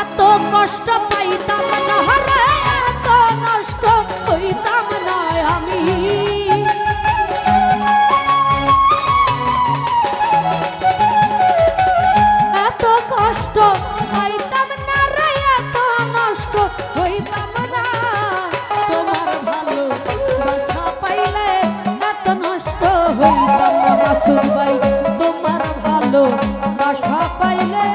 এত কষ্ট পাইতাম না রে, এত নষ্ট হইতাম না আমি। এত কষ্ট পাইতাম না রে, এত নষ্ট হইতাম না। তোমার ভালো বাসা পাইলে এত নষ্ট হইতাম না মাসুদ ভাই, তোমার ভালো বাসা পাইলে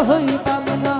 হইতাম না।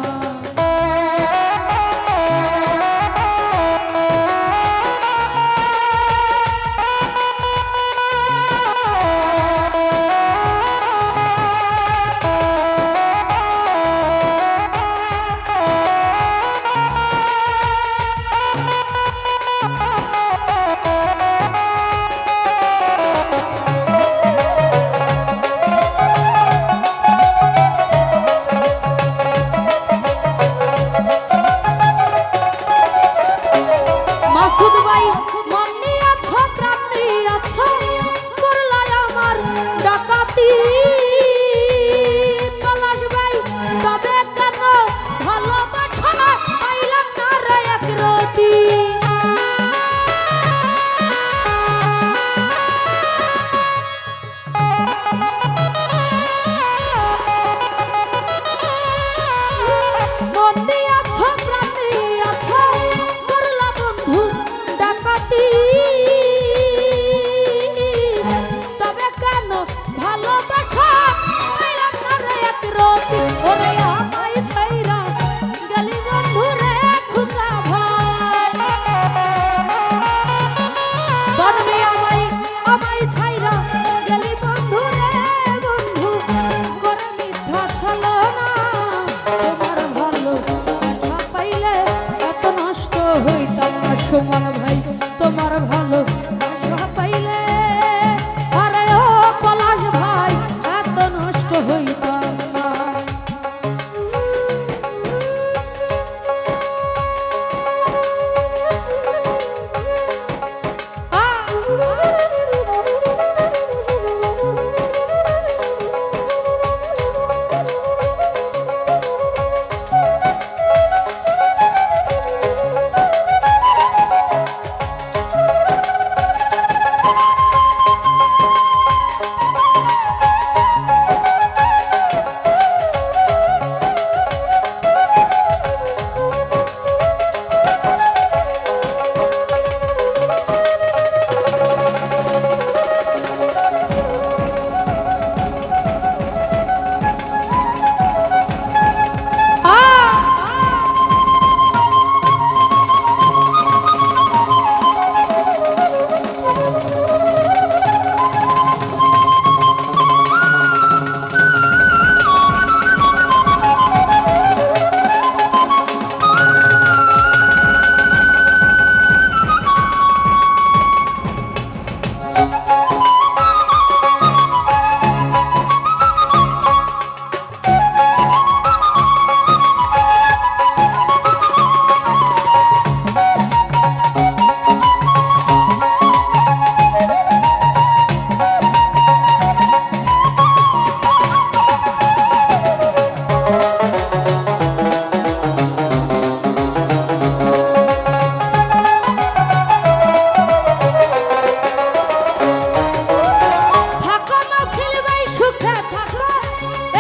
সুখে থাকো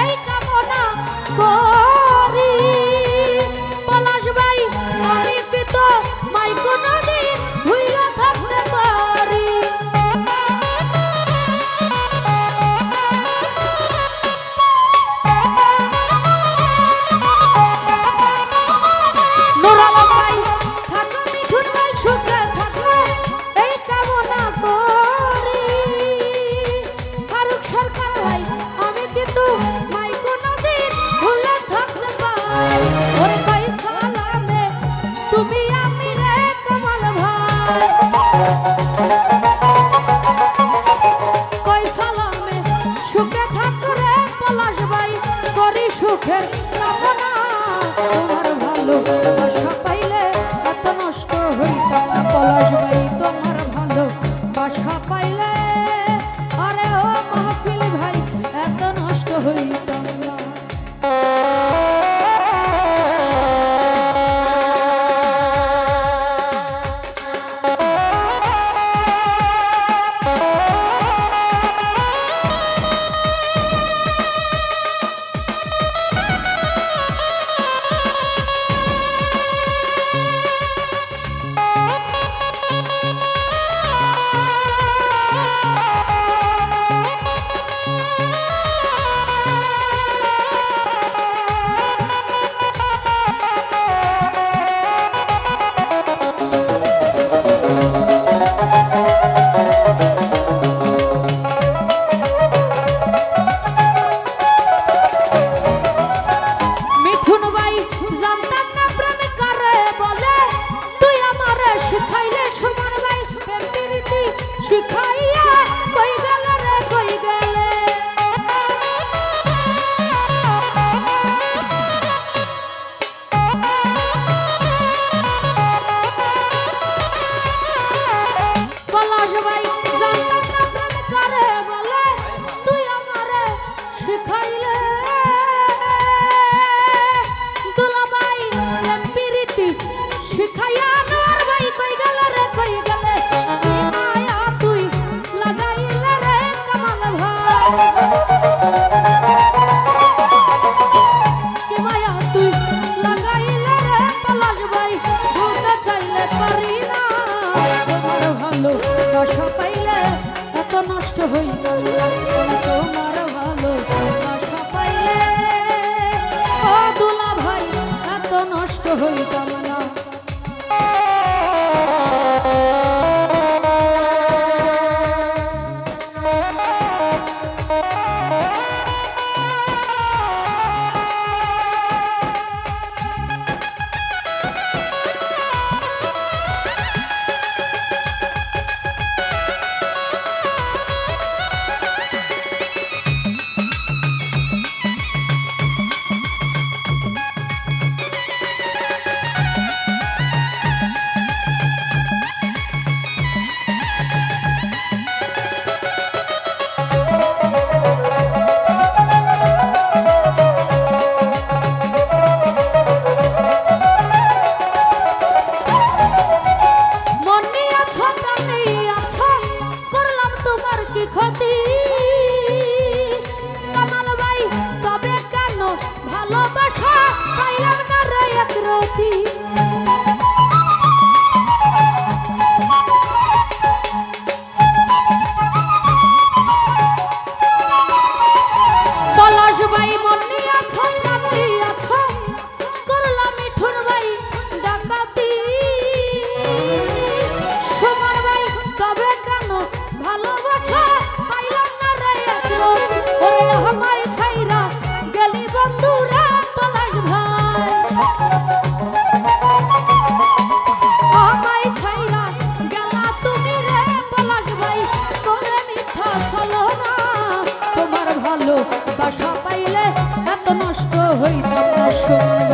এই কামনা করি। পলাশ ভাই আমি কি তো মাই কোনদিন ভুইলা থাকতে পারি। নূর আলম ভাই থাকো মিঠুন ভাই সুখে থাকো এই কামনা করি। ফারুক সরকার ভাই আমি কিন্তু মাই কোনদিন ভুলে থাকতে পারি। ওরে ভাই সালামে তুমি আমি রে কামাল ভাই। কই সালামে সুখে থাকো রে পলাশ ভাই করি সুখের কামনা। তোমার ভালো বাসা পাইলে এত নষ্ট হইতাম না পলাশ ভাই। তোমার ভালো বাসা পাইলে আরে ও মাহফিল ভাই এত নষ্ট হইতাম না। মিঠুন ভাই জানতাম না প্রেম কারে বলে তুই আমারে শিখাইলে। সুমন ভাই প্রেম প্রীতি শিখাইয়া কই গেলে রে কই গেলে। পলাশ ভাই জানতাম না প্রেম কারে বলে তুই আমারে শিখাইলে। দুলাভাই প্রেম প্রীতি শিখাইয়া নূর ভাই কই গেল রে কই গেলে। কি মায়া তুই লাগাইলে রে কামাল ভাই। কি মায়া তুই লাগাইলে রে পলাশ ভাই ভুলতে চাইলে পারি না। তোমার ভালো বাসা পাইলে এত নষ্ট হইতাম না। তোমার ভালো বাসা পাইলে ও দুলা ভাই এত নষ্ট হইতাম না। মন নিয়ে আছো প্রাণ নিয়ে আছো করলাম তোমার কি ক্ষতি। কামাল ভাই তবে কেন ভালোবাসা পাইলাম না রে এক রতি। পলাশ ভাই মন নিয়ে আছো প্রাণ নিয়ে আছো করলাম মিঠুন ভাই ডাকাতি। সুমন ভাই তবে কেন ভালোবাসা পাইলাম না রে এক রতি। ওরে আমায় ছাইরা গেলি বন্ধুরা পলাশ ভাই। আমায় ছাইরা গেলা তুমি রে পলাশ ভাই করে মিথ্যা ছলো না। তোমার ভালো বাসা পাইলে এত নষ্ট হইতাম না। সুমন